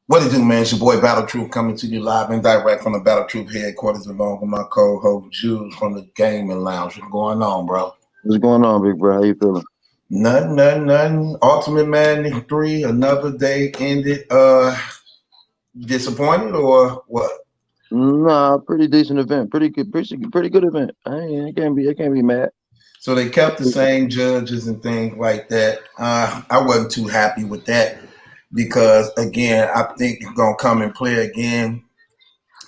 What it do, man? It's your boy Battle Truth coming to you live and direct from the Battle Truth headquarters along with my co-host Jules from the Gaming Lounge. What's going on, bro? What's going on, big bro? How you feeling? Nothing. Ultimate Madness 3, another day ended. Disappointed or what? Nah, pretty decent event. Pretty good event. I can't be mad. So they kept the same judges and things like that. I wasn't too happy with that because, again, I think it's going to come and play again.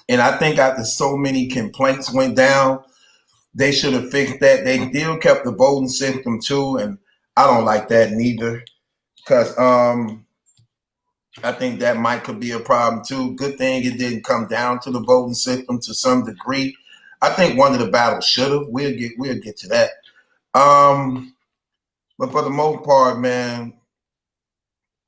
And I think after so many complaints went down, they should have fixed that. They still kept the voting system too, and I don't like that neither because I think that could be a problem too. Good thing it didn't come down to the voting system to some degree. I think one of the battles should have. We'll get to that. But for the most part, man,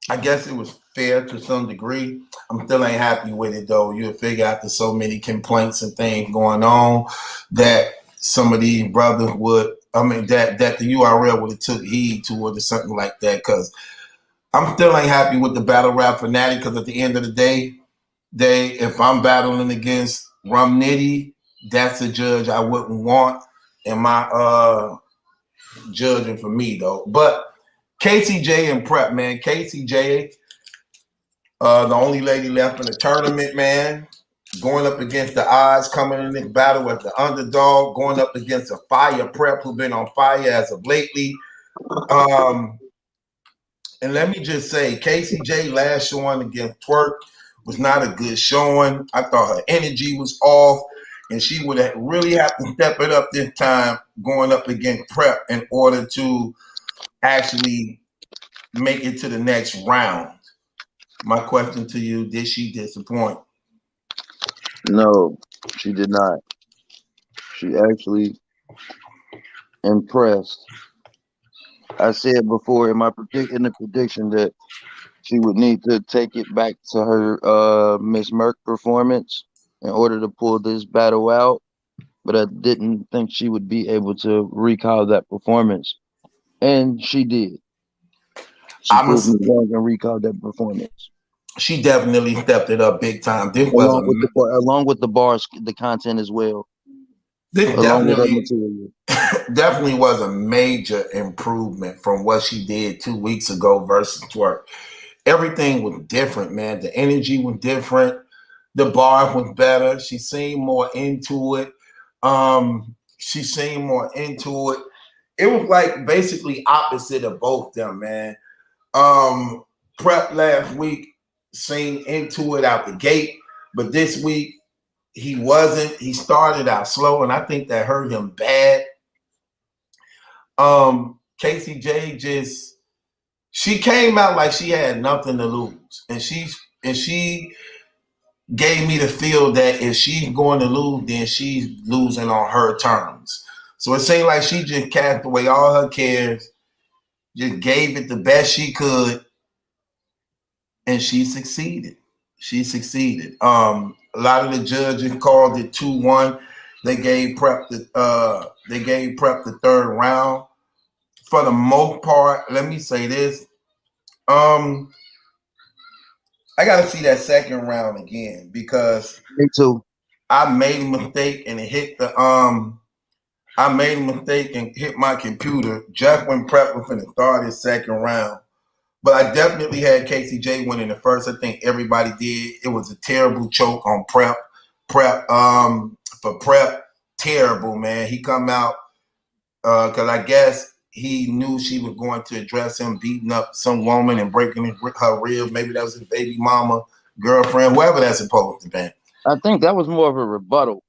I guess it was fair to some degree. I'm still ain't happy with it though. You'll figure after so many complaints and things going on that some of these brothers would, that the URL would have took heed to it or something like that. Because I'm still ain't happy with the battle rap fanatic. Because at the end of the day, if I'm battling against Rum Nitty, that's a judge I wouldn't want in my judging for me though. But KCJ and Prep, man. KCJ, the only lady left in the tournament, man. Going up against the odds, coming in this battle as the underdog, going up against a fire Prep who's been on fire as of lately. And let me just say, KCJ last showing against Twerk was not a good showing. I thought her energy was off, and she would have really have to step it up this time going up against Prep in order to actually make it to the next round. My question to you, did she disappoint? No, she did not. She actually impressed. I said before in the prediction that she would need to take it back to her Miss Merck performance in order to pull this battle out. But I didn't think she would be able to recall that performance. And she did. She proved me wrong and recalled that performance. She definitely stepped it up big time. Along with the bars, the content as well. This definitely was a major improvement from what she did 2 weeks ago versus Twerk. Everything was different, man. The energy was different. The bar was better. She seemed more into it. It was like basically opposite of both them, man. Prep last week seemed into it out the gate, but this week he wasn't. He started out slow, and I think that hurt him bad. KCJ she came out like she had nothing to lose, and she gave me the feel that if she's going to lose, then she's losing on her terms. So it seemed like she just cast away all her cares, just gave it the best she could, and she succeeded. A lot of the judges called it 2-1. They gave Prep the third round. For the most part, let me say this. I gotta see that second round again because me too. I made a mistake and it hit the I made a mistake and hit my computer just when Prep was finna start his second round. But I definitely had KCJ winning the first. I think everybody did. It was a terrible choke on Prep. For Prep, terrible, man. He come out because I guess he knew she was going to address him beating up some woman and breaking her ribs. Maybe that was his baby mama, girlfriend, whoever that's supposed to be. I think that was more of a rebuttal.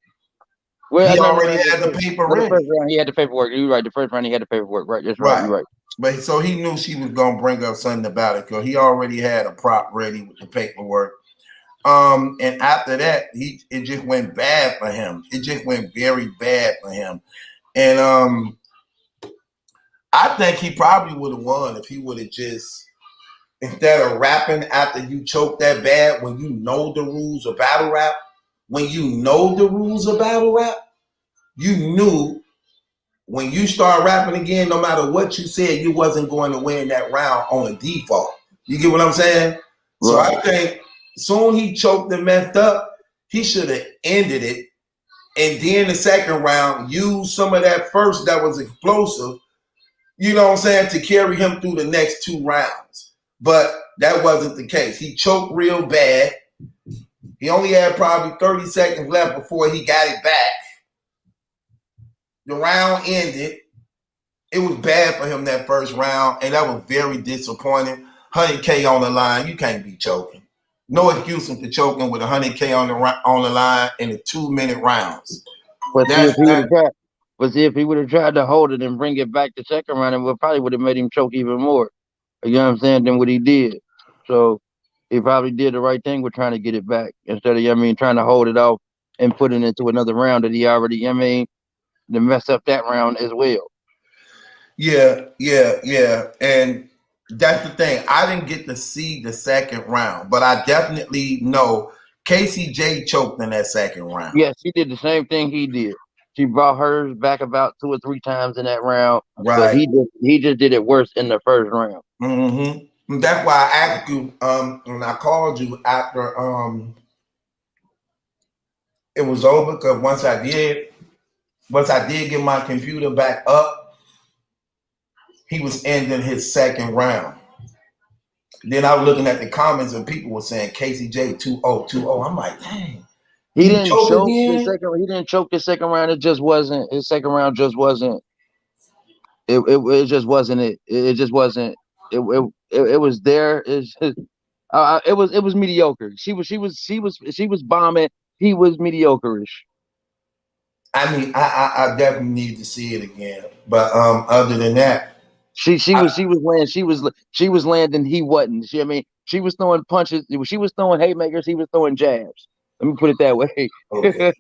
Well, he already had the paper ready. The first round, he had the paperwork. You're right. The first round, he had the paperwork. Right. That's right. You're right. But so he knew she was gonna bring up something about it because he already had a prop ready with the paperwork. And after that, it just went bad for him. It just went very bad for him. And I think he probably would have won if he would have just, instead of rapping after you choke that bad, when you know the rules of battle rap, you knew when you start rapping again, no matter what you said, you wasn't going to win that round on a default. You get what I'm saying? Right. So I think Soon he choked and messed up. He should have ended it. And then the second round, used some of that first that was explosive, you know what I'm saying, to carry him through the next 2 rounds. But that wasn't the case. He choked real bad. He only had probably 30 seconds left before he got it back. The round ended. It was bad for him that first round, and that was very disappointing. 100K on the line, you can't be choking. No excuse for choking with 100K on the line in the 2-minute rounds. But see if he would have tried to hold it and bring it back the second round, it probably would have made him choke even more. You know what I'm saying? Than what he did. So he probably did the right thing with trying to get it back instead of trying to hold it off and put it into another round that he already to mess up that round as well. Yeah. And that's the thing. I didn't get to see the second round, but I definitely know KCJ choked in that second round. Yes, she did the same thing he did. She brought hers back about 2 or 3 times in that round, right? But he just did it worse in the first round. Mm-hmm. That's why I asked you when I called you after it was over, because once I did get my computer back up, he was ending his second round. Then I was looking at the comments and people were saying KCJ 2-0. I'm like, dang. He didn't choke the second. He didn't choke the second round. It just wasn't. His second round just wasn't. It just wasn't it. It just wasn't. It was there. It was mediocre. She was bombing. He was mediocre-ish. I mean, I definitely need to see it again. But other than that, she was landing. He wasn't. She was throwing punches. She was throwing haymakers. He was throwing jabs. Let me put it that way. Okay.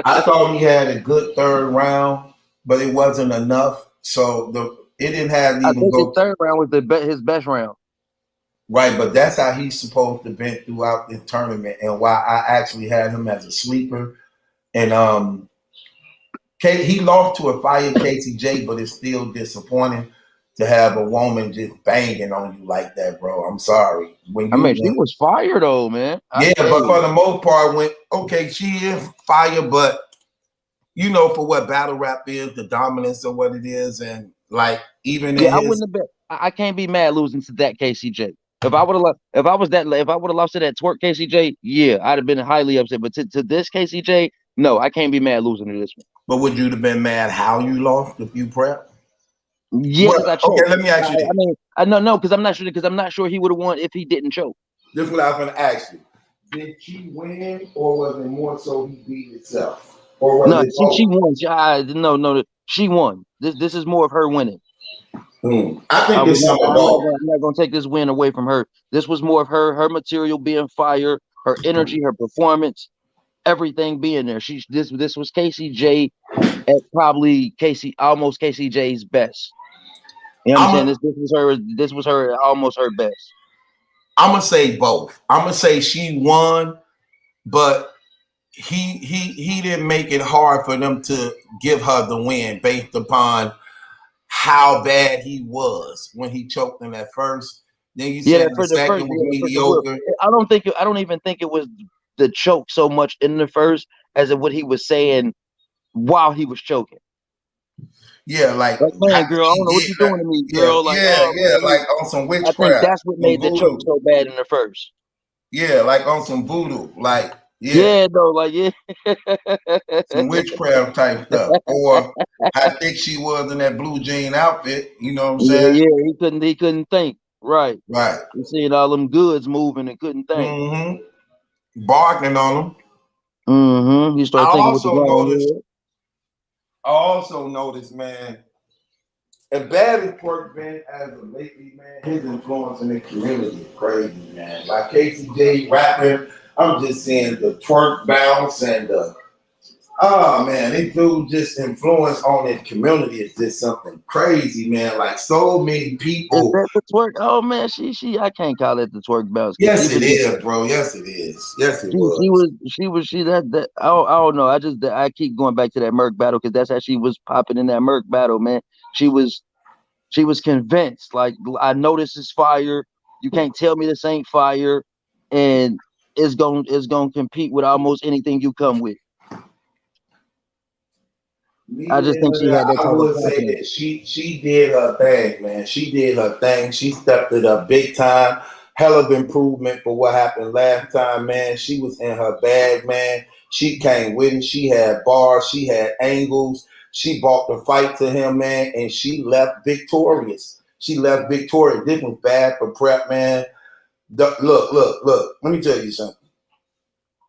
I thought he had a good third round, but it wasn't enough. So it didn't have even. I think the third round was his best round. Right, but that's how he's supposed to be throughout the tournament, and why I actually had him as a sleeper. And he lost to a fire KCJ, but it's still disappointing to have a woman just banging on you like that, bro. I'm sorry. She was fire though, man. But for the most part, she is fire, but for what battle rap is, the dominance of what it is, and like even I wouldn't have been. I can't be mad losing to that KCJ. If I would have lost to that twerk KCJ, yeah, I'd have been highly upset. But to this KCJ, no, I can't be mad losing to this one. But would you have been mad how you lost if you prepped? Yeah, because I choked. Okay, let me ask you. Because I'm not sure he would have won if he didn't choke. This is what I was going to ask you. Did she win, or was it more so he beat himself? Or was she won. No, she won. This is more of her winning. I think it's something about. I'm not going to take this win away from her. This was more of her material being fire, her energy, her performance, everything being there. This was KCJ at probably almost KCJ's best. You know what I'm saying? This was her almost her best. I'm gonna say both. I'm gonna say she won, but he didn't make it hard for them to give her the win based upon how bad he was when he choked in that first. Then you said the second was mediocre. I don't even think it was the choke so much in the first as what he was saying while he was choking. Yeah, like man, girl, I don't know what you're doing to me, girl. Like on some witchcraft. I think that's what made the choke so bad in the first. Yeah, like on some voodoo, like some witchcraft type stuff, or how thick she was in that blue jean outfit. You know what I'm saying? Yeah, he couldn't think. Right. He seen all them goods moving and couldn't think. Barking on them. He started thinking with the wrong head. I also noticed, man, as bad as Twerk been as of lately, man, his influence in the community is crazy, man. Like KCJ rapping, I'm just seeing the twerk bounce and this dude just influence on his community is just something crazy, man. Like so many people. Is that the twerk? Oh man, I can't call it the twerk bounce. Yes, it is, bro. Yes, it is. Yes, it was. I don't know. I keep going back to that Merc battle because that's how she was popping in that Merc battle, man. She was convinced. Like, I know this is fire. You can't tell me this ain't fire. And is gonna compete with almost anything you come with. I just think she had that I type of would say confidence. that she did her thing, man. She did her thing. She stepped it up big time. Hell of improvement for what happened last time, man. She was in her bag, man. She came with it. She had bars. She had angles. She brought the fight to him, man, and she left victorious. She left victorious. This was bad for Prep, man. Look. Let me tell you something.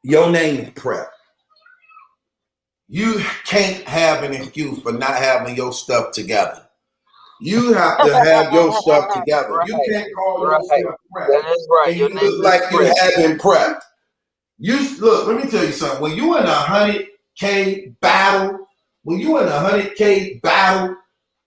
Your name is Prep. You can't have an excuse for not having your stuff together. You have to have your stuff together. You Right, can't call right. yourself prep That is right. and Your you name look is like you Prep. haven't prepped. You look. Let me tell you something. When you in 100K battle,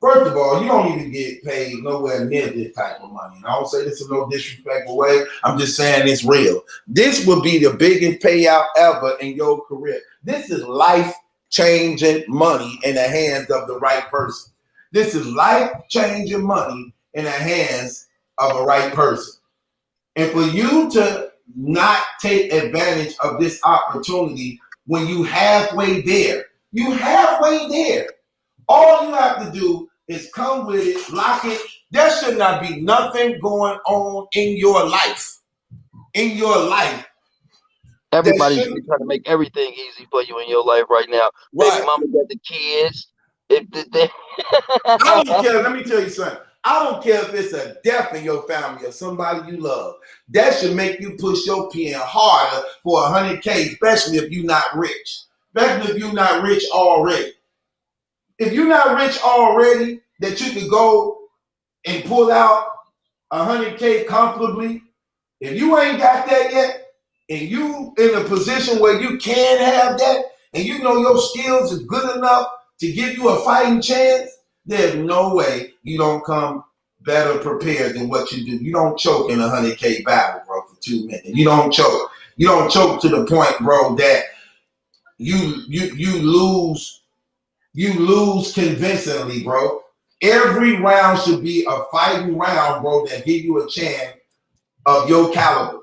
first of all, you don't even get paid nowhere near this type of money. And I don't say this in no disrespectful way. I'm just saying it's real. This would be the biggest payout ever in your career. This is life-changing money in the hands of the right person. This is life-changing money in the hands of a right person. And for you to not take advantage of this opportunity when you halfway there, all you have to do is come with it, lock it. There should not be nothing going on in your life. That Everybody should be shouldn't. trying to make everything easy for you in your life right now. Baby Right. mama got the kids. If they I don't care. Let me tell you something. I don't care if it's a death in your family or somebody you love. That should make you push your pen harder for 100K, especially if you're not rich. Especially if you're not rich already. If you're not rich already, that you could go and pull out 100K comfortably. If you ain't got that yet, and you in a position where you can have that, and you know your skills is good enough to give you a fighting chance, there's no way you don't come better prepared than what you do. You don't choke in a 100K battle, bro, for 2 minutes. You don't choke. You don't choke to the point, bro, that you lose. You lose convincingly, bro. Every round should be a fighting round, bro, that give you a chance of your caliber.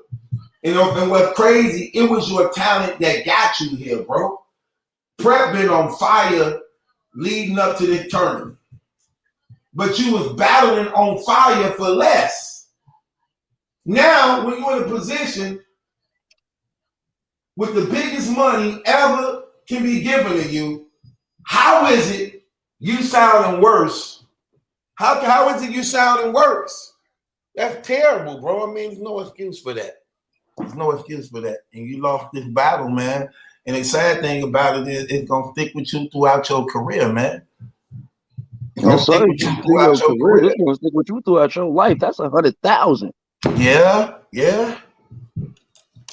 You know, and what's crazy, it was your talent that got you here, bro. Prep been on fire leading up to this tournament. But you was battling on fire for less. Now, when you're in a position with the biggest money ever can be given to you, how is it you sounding worse? How is it you sounding worse? That's terrible, bro. I mean, there's no excuse for that. There's no excuse for that. And you lost this battle, man. And the sad thing about it is it's gonna stick with you throughout your career, man. It's gonna I'm stick sorry with you through throughout your your career. career. This gonna stick with you throughout your life. That's 100,000. Yeah.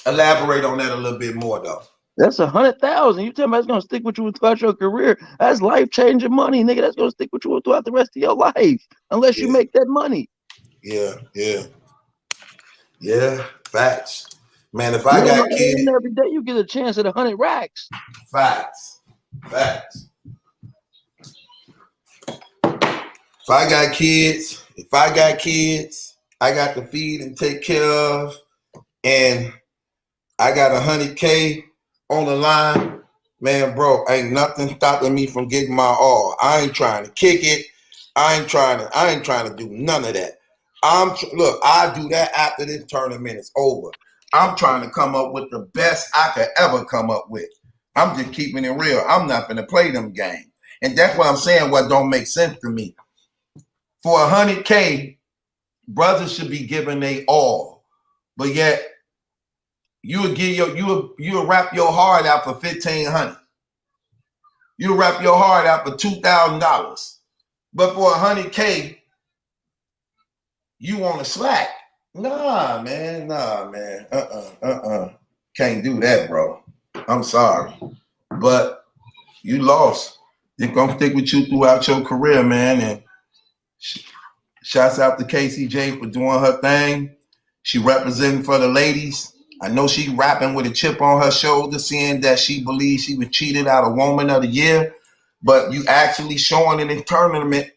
Elaborate on that a little bit more, though. That's 100,000. You tell me that's gonna stick with you throughout your career? That's life changing money, nigga. That's gonna stick with you throughout the rest of your life, unless you Yeah, make that money. yeah. Facts, man. If I Nigga, got kids, every day you get a chance at 100 racks. facts. If I got kids, I got to feed and take care of, and I got 100K on the line, man, bro, ain't nothing stopping me from getting my all. I ain't trying to kick it. I ain't trying to do none of that. Look, I do that after this tournament is over. I'm trying to come up with the best I could ever come up with. I'm just keeping it real. I'm not going to play them games. And that's what I'm saying, what don't make sense to me. For 100K, brothers should be giving they all. But yet, you'll wrap your heart out for $1,500. You'll wrap your heart out for $2,000. But for 100K, you want to slack. Nah, man. Can't do that, bro. I'm sorry. But you lost. It's gonna stick with you throughout your career, man. And shouts out to KCJ for doing her thing. She representing for the ladies. I know she rapping with a chip on her shoulder, saying that she believes she was cheated out of Woman of the Year. But you actually showing in this tournament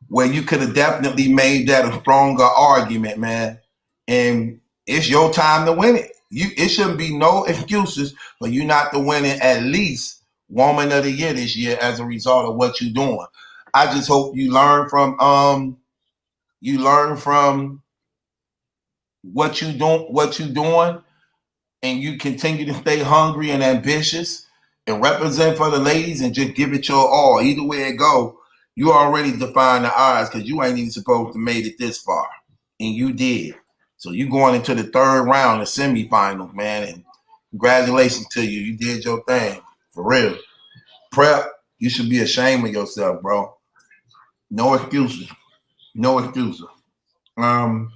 where you could have definitely made that a stronger argument, man. And It's your time to win it. It shouldn't be no excuses for you not to win it at least Woman of the Year this year as a result of what you're doing. I just hope you learn from what you doing, and you continue to stay hungry and ambitious and represent for the ladies and just give it your all. Either way it go, you already define the odds because you ain't even supposed to made it this far, and you did. So you going into the third round, the semifinals, man, and congratulations to you. You did your thing for real. Prep, you should be ashamed of yourself, bro. No excuses. No excuses. And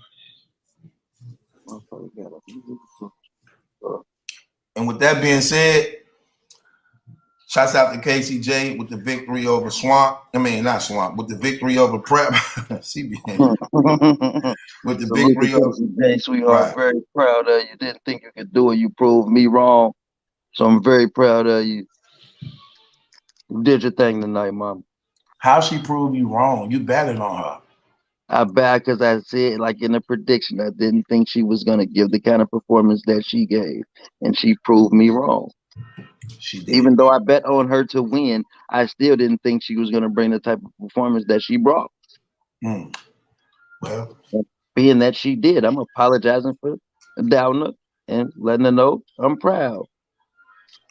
with that being said, shouts out to KCJ with the victory over Swamp. I mean, not Swamp, with the victory over Prep. CBN. With the victory over KCJ, sweetheart, right. Very proud of you. Didn't think you could do it. You proved me wrong. So I'm very proud of you. You did your thing tonight, Mom. How she proved you wrong? You betted on her. I bet because I said, like in the prediction, I didn't think she was going to give the kind of performance that she gave. And she proved me wrong. She did. Even though I bet on her to win, I still didn't think she was going to bring the type of performance that she brought. Well, being that she did, I'm apologizing for doubting her and letting her know I'm proud.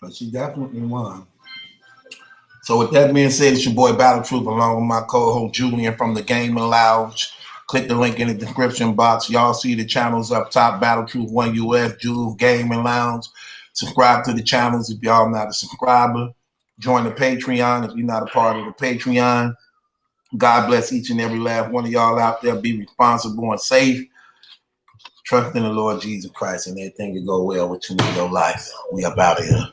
But she definitely won. So with that being said, it's your boy Battle Truth along with my co-host Julian from the Gaming Lounge. Click the link in the description box. Y'all see the channels up top, Battle Truth 1 US, Jules Gaming Lounge. Subscribe to the channels if y'all not a subscriber. Join the Patreon if you're not a part of the Patreon. God bless each and every last one of y'all out there. Be responsible and safe. Trust in the Lord Jesus Christ and everything will go well with you in your life. We up out of here.